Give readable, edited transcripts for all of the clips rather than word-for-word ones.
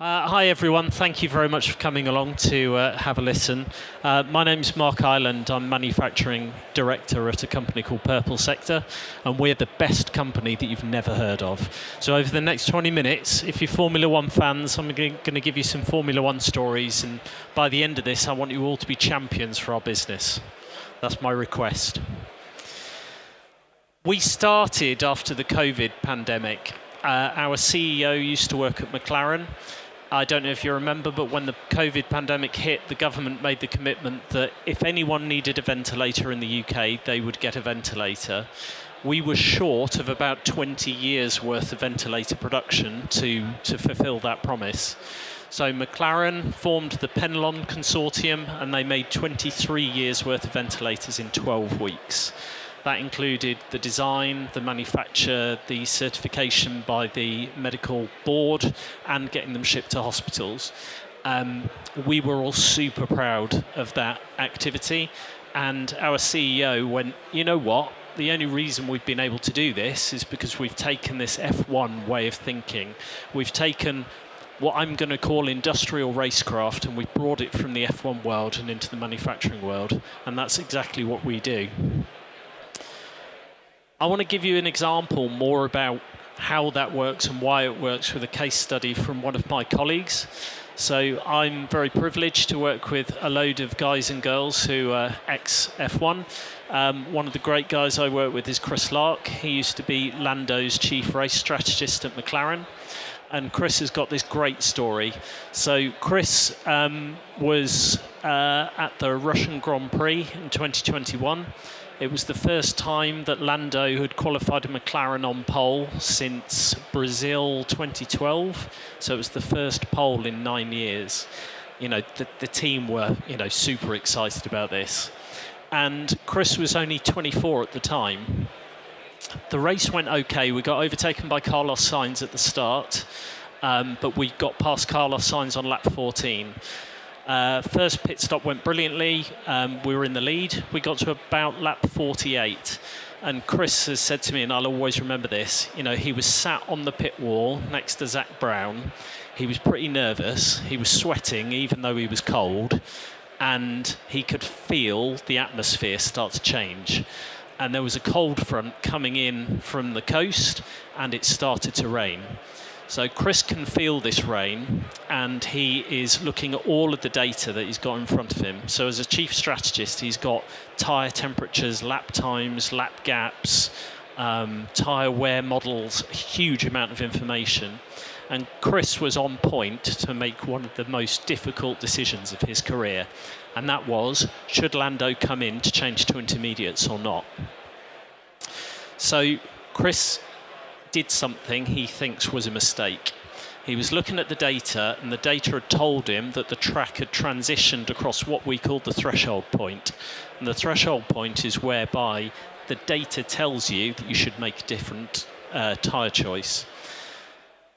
Hi everyone, thank you very much for coming along to have a listen. My name's Mark Ireland, I'm Manufacturing Director at a company called PurpleSector, and we're the best company that you've never heard of. So over the next 20 minutes, if you're Formula One fans, I'm going to give you some Formula One stories, and by the end of this I want you all to be champions for our business. That's my request. We started after the COVID pandemic. Our CEO used to work at McLaren. I don't know if you remember, but when the COVID pandemic hit, the government made the commitment that if anyone needed a ventilator in the UK, they would get a ventilator. We were short of about 20 years worth of ventilator production to fulfill that promise. So McLaren formed the Penelon Consortium, and they made 23 years worth of ventilators in 12 weeks. That included the design, the manufacture, the certification by the medical board, and getting them shipped to hospitals. We were all super proud of that activity, and our CEO went, you know what? The only reason we've been able to do this is because we've taken this F1 way of thinking. We've taken what I'm going to call industrial racecraft, and we've brought it from the F1 world and into the manufacturing world, and that's exactly what we do. I want to give you an example more about how that works and why it works with a case study from one of my colleagues. So I'm very privileged to work with a load of guys and girls who are ex-F1. One of the great guys I work with is Chris Lark. He used to be Lando's chief race strategist at McLaren. And Chris has got this great story. So Chris was at the Russian Grand Prix in 2021. It was the first time that Lando had qualified a McLaren on pole since Brazil 2012. So it was the first pole in 9 years. You know, the team were, super excited about this. And Chris was only 24 at the time. The race went okay. We got overtaken by Carlos Sainz at the start, but we got past Carlos Sainz on lap 14. First pit stop went brilliantly. We were in the lead. We got to about lap 48. And Chris has said to me, and I'll always remember this, he was sat on the pit wall next to Zach Brown. He was pretty nervous. He was sweating, even though he was cold. And he could feel the atmosphere start to change. And there was a cold front coming in from the coast, and it started to rain. So Chris can feel this rain, and he is looking at all of the data that he's got in front of him. So as a chief strategist, he's got tyre temperatures, lap times, lap gaps, tyre wear models, a huge amount of information. And Chris was on point to make one of the most difficult decisions of his career. And that was, should Lando come in to change to intermediates or not? So Chris did something he thinks was a mistake. He was looking at the data, and the data had told him that the track had transitioned across what we call the threshold point. And the threshold point is whereby the data tells you that you should make a different tyre choice.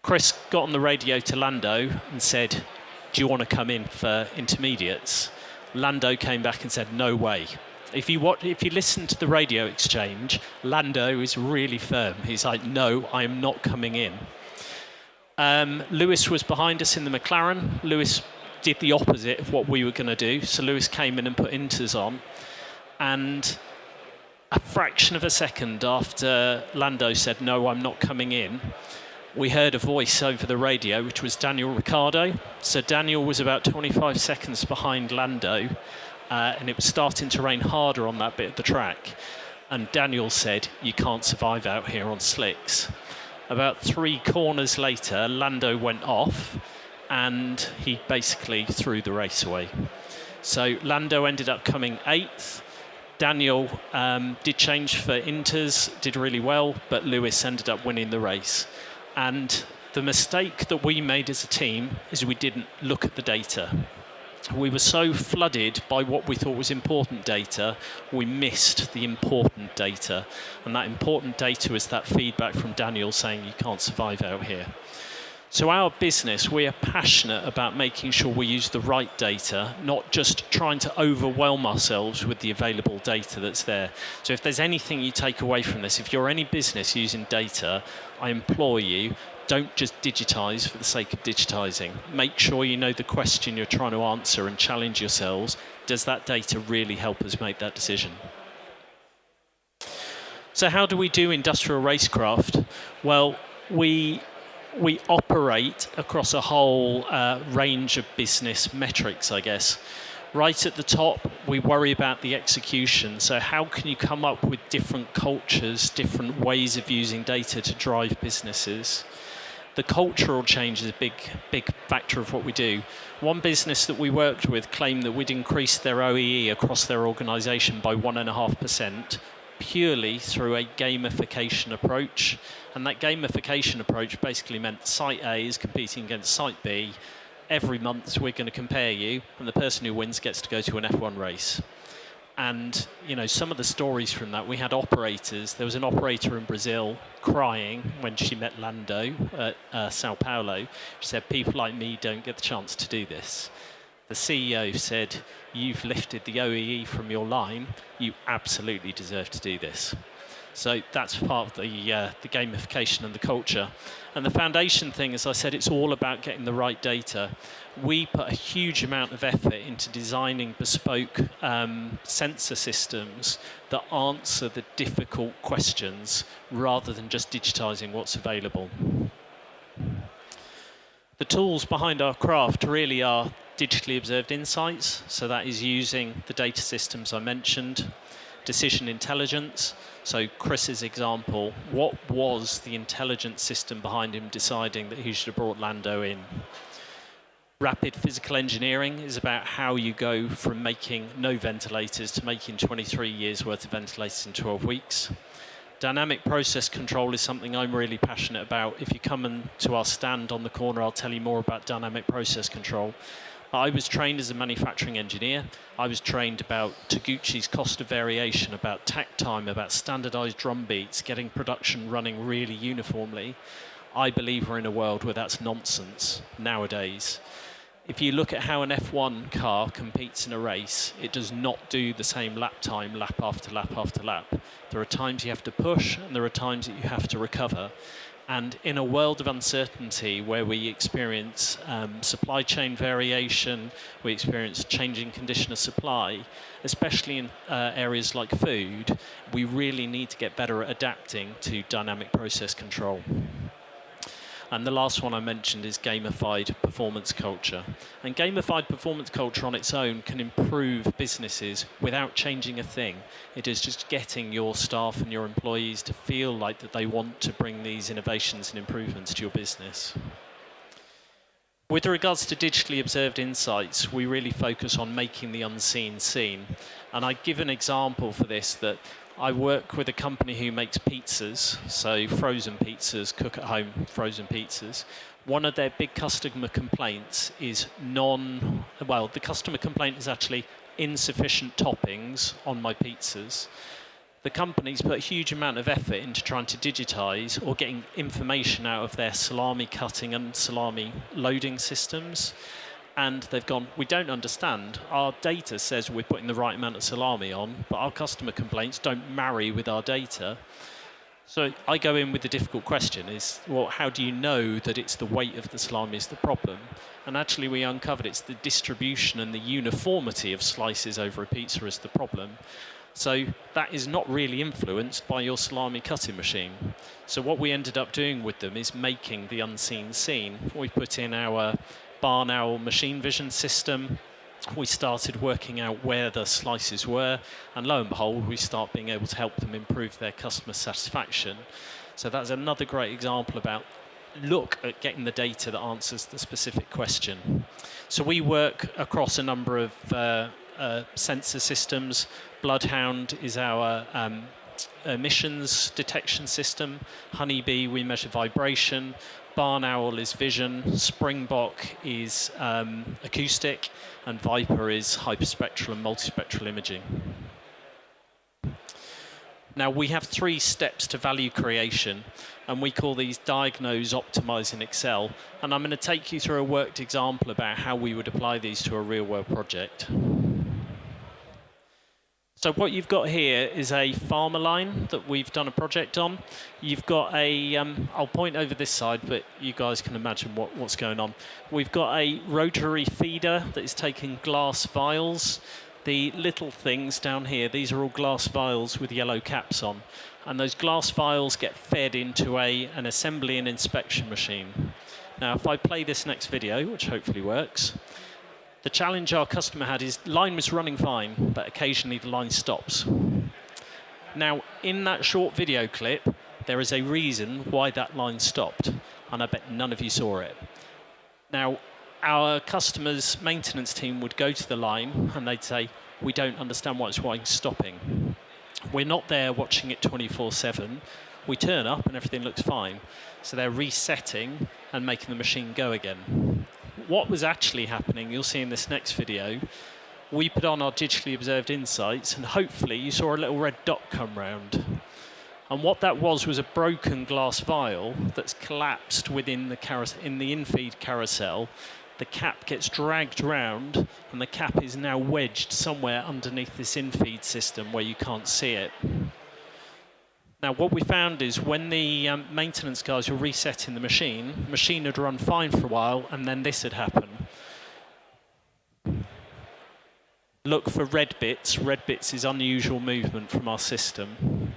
Chris got on the radio to Lando and said, do you want to come in for intermediates? Lando came back and said, no way. If you listen to the radio exchange, Lando is really firm. He's like, no, I am not coming in. Lewis was behind us in the McLaren. Lewis did the opposite of what we were going to do. So Lewis came in and put inters on. And a fraction of a second after Lando said, no, I'm not coming in, we heard a voice over the radio, which was Daniel Ricciardo. So Daniel was about 25 seconds behind Lando. And it was starting to rain harder on that bit of the track. And Daniel said, you can't survive out here on slicks. About 3 corners later, Lando went off, and he basically threw the race away. So Lando ended up coming 8th. Daniel did change for inters, did really well, but Lewis ended up winning the race. And the mistake that we made as a team is we didn't look at the data. We were so flooded by what we thought was important data, we missed the important data. And that important data is that feedback from Daniel saying you can't survive out here. So our business, we are passionate about making sure we use the right data, not just trying to overwhelm ourselves with the available data that's there. So if there's anything you take away from this, if you're any business using data, I implore you, don't just digitize for the sake of digitizing. Make sure you know the question you're trying to answer and challenge yourselves. Does that data really help us make that decision? So how do we do industrial racecraft? Well, we operate across a whole range of business metrics, I guess. Right at the top, we worry about the execution. So how can you come up with different cultures, different ways of using data to drive businesses? The cultural change is a big factor of what we do. One business that we worked with claimed that we'd increased their OEE across their organisation by 1.5%, purely through a gamification approach. And that gamification approach basically meant Site A is competing against Site B. Every month we're going to compare you, and the person who wins gets to go to an F1 race. And some of the stories from that, we had operators. There was an operator in Brazil crying when she met Lando at Sao Paulo. She said, "People like me don't get the chance to do this." The CEO said, "You've lifted the OEE from your line. You absolutely deserve to do this." So that's part of the gamification and the culture. And the foundation thing, as I said, it's all about getting the right data. We put a huge amount of effort into designing bespoke sensor systems that answer the difficult questions rather than just digitizing what's available. The tools behind our craft really are digitally observed insights. So that is using the data systems I mentioned. Decision intelligence. So Chris's example, what was the intelligence system behind him deciding that he should have brought Lando in? Rapid physical engineering is about how you go from making no ventilators to making 23 years worth of ventilators in 12 weeks. Dynamic process control is something I'm really passionate about. If you come to our stand on the corner, I'll tell you more about dynamic process control. I was trained as a manufacturing engineer. I was trained about Taguchi's cost of variation, about takt time, about standardized drum beats, getting production running really uniformly. I believe we're in a world where that's nonsense nowadays. If you look at how an F1 car competes in a race, it does not do the same lap time, lap after lap after lap. There are times you have to push, and there are times that you have to recover. And in a world of uncertainty where we experience supply chain variation, we experience changing condition of supply, especially in areas like food, we really need to get better at adapting to dynamic process control. And the last one I mentioned is gamified performance culture. And gamified performance culture on its own can improve businesses without changing a thing. It is just getting your staff and your employees to feel like that they want to bring these innovations and improvements to your business. With regards to digitally observed insights, we really focus on making the unseen seen. And I give an example for this that I work with a company who makes pizzas, so frozen pizzas, cook at home frozen pizzas. One of their big customer complaints is the customer complaint is actually insufficient toppings on my pizzas. The company's put a huge amount of effort into trying to digitize or getting information out of their salami cutting and salami loading systems. And they've gone, we don't understand. Our data says we're putting the right amount of salami on, but our customer complaints don't marry with our data. So I go in with the difficult question is, well, how do you know that it's the weight of the salami is the problem? And actually we uncovered it's the distribution and the uniformity of slices over a pizza is the problem. So that is not really influenced by your salami cutting machine. So what we ended up doing with them is making the unseen seen. We put in our barn owl machine vision system. We started working out where the slices were, and lo and behold, we start being able to help them improve their customer satisfaction. So that's another great example about look at getting the data that answers the specific question. So we work across a number of sensor systems. Bloodhound is our emissions detection system. Honeybee, we measure vibration. Barn Owl is vision, Springbok is acoustic, and Viper is hyperspectral and multispectral imaging. Now, we have 3 steps to value creation, and we call these diagnose, optimize, and excel. And I'm going to take you through a worked example about how we would apply these to a real-world project. So what you've got here is a farmer line that we've done a project on. You've got a, I'll point over this side, but you guys can imagine what's going on. We've got a rotary feeder that is taking glass vials. The little things down here, these are all glass vials with yellow caps on. And those glass vials get fed into an assembly and inspection machine. Now, if I play this next video, which hopefully works, the challenge our customer had is line was running fine, but occasionally the line stops. Now, in that short video clip, there is a reason why that line stopped, and I bet none of you saw it. Now, our customer's maintenance team would go to the line and they'd say, we don't understand why it's stopping. We're not there watching it 24/7. We turn up and everything looks fine. So they're resetting and making the machine go again. What was actually happening, you'll see in this next video, we put on our digitally observed insights and hopefully you saw a little red dot come round. And what that was a broken glass vial that's collapsed within in the in-feed carousel. The cap gets dragged round and the cap is now wedged somewhere underneath this in-feed system where you can't see it. Now, what we found is when the maintenance guys were resetting the machine had run fine for a while, and then this had happened. Look for red bits. Red bits is unusual movement from our system.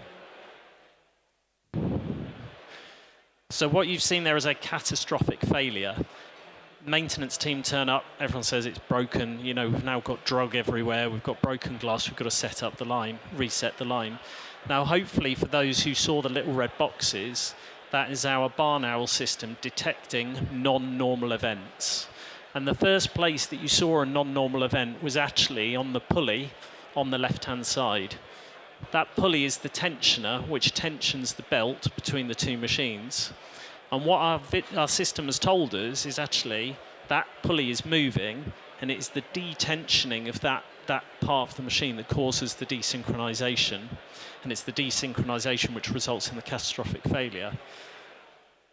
So what you've seen there is a catastrophic failure. Maintenance team turn up, everyone says it's broken, you know, we've now got drug everywhere, we've got broken glass, we've got to set up the line, reset the line. Now, hopefully, for those who saw the little red boxes, that is our barn owl system detecting non-normal events. And the first place that you saw a non-normal event was actually on the pulley on the left-hand side. That pulley is the tensioner, which tensions the belt between the 2 machines. And what our system has told us is actually that pulley is moving, and it's the detensioning of that part of the machine that causes the desynchronization. And it's the desynchronization which results in the catastrophic failure.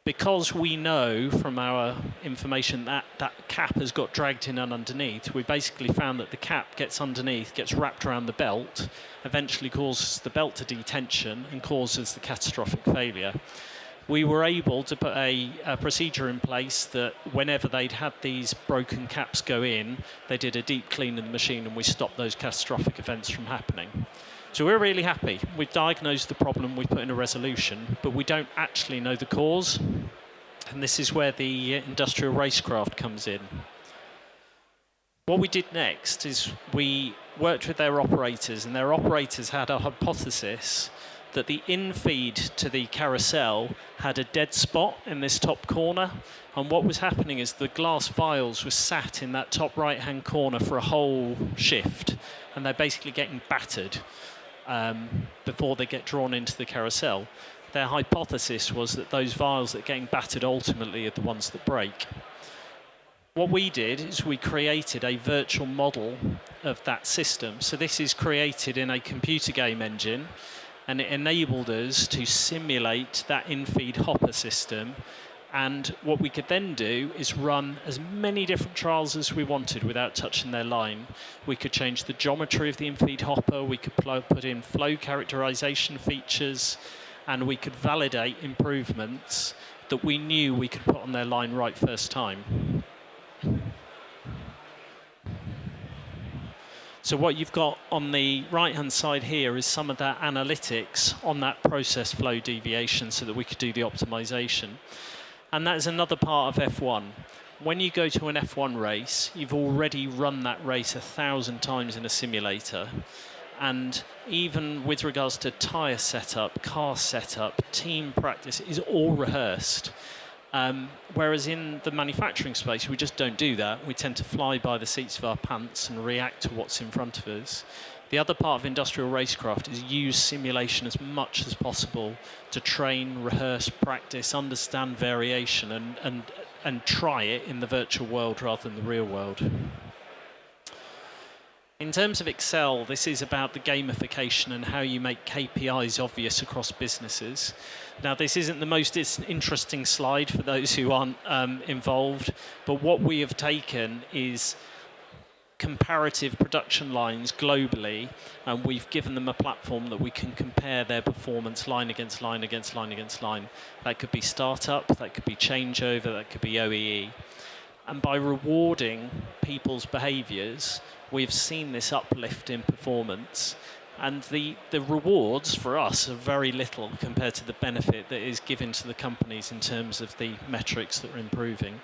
Because we know from our information that that cap has got dragged in and underneath, we basically found that the cap gets underneath, gets wrapped around the belt, eventually causes the belt to detension and causes the catastrophic failure. We were able to put a procedure in place that whenever they'd had these broken caps go in, they did a deep clean of the machine and we stopped those catastrophic events from happening. So we're really happy. We've diagnosed the problem, we've put in a resolution, but we don't actually know the cause. And this is where the industrial racecraft comes in. What we did next is we worked with their operators, and their operators had a hypothesis that the in-feed to the carousel had a dead spot in this top corner. And what was happening is the glass vials were sat in that top right-hand corner for a whole shift, and they're basically getting battered before they get drawn into the carousel. Their hypothesis was that those vials that are getting battered ultimately are the ones that break. What we did is we created a virtual model of that system. So this is created in a computer game engine, and it enabled us to simulate that in-feed hopper system. And what we could then do is run as many different trials as we wanted without touching their line. We could change the geometry of the in-feed hopper, we could put in flow characterization features, and we could validate improvements that we knew we could put on their line right first time. So what you've got on the right-hand side here is some of that analytics on that process flow deviation so that we could do the optimization. And that is another part of F1. When you go to an F1 race, you've already run that race 1,000 times in a simulator. And even with regards to tyre setup, car setup, team practice, is all rehearsed. Whereas in the manufacturing space, we just don't do that. We tend to fly by the seats of our pants and react to what's in front of us. The other part of industrial racecraft is use simulation as much as possible to train, rehearse, practice, understand variation, and try it in the virtual world rather than the real world. In terms of Excel, this is about the gamification and how you make KPIs obvious across businesses. Now, this isn't the most interesting slide for those who aren't involved, but what we have taken is comparative production lines globally, and we've given them a platform that we can compare their performance line against line against line against line. That could be startup, that could be changeover, that could be OEE. And by rewarding people's behaviours, we've seen this uplift in performance. And the rewards for us are very little compared to the benefit that is given to the companies in terms of the metrics that are improving.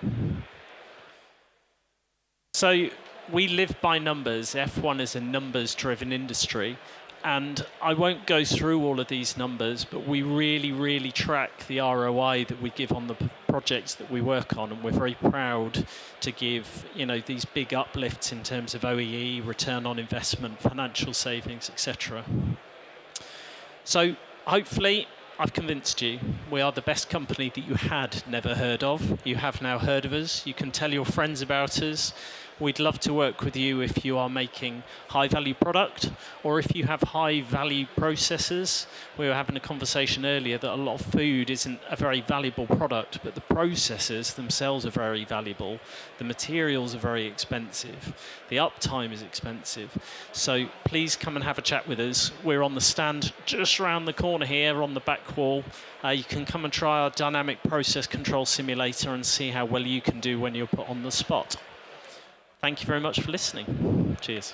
So we live by numbers. F1 is a numbers-driven industry. And I won't go through all of these numbers, but we really, really track the ROI that we give on the projects that we work on, and we're very proud to give, these big uplifts in terms of OEE, return on investment, financial savings, etc. So hopefully I've convinced you. We are the best company that you had never heard of. You have now heard of us. You can tell your friends about us. We'd love to work with you if you are making high-value product, or if you have high-value processes. We were having a conversation earlier that a lot of food isn't a very valuable product, but the processes themselves are very valuable. The materials are very expensive. The uptime is expensive. So please come and have a chat with us. We're on the stand just around the corner here on the back wall. You can come and try our dynamic process control simulator and see how well you can do when you're put on the spot. Thank you very much for listening. Cheers.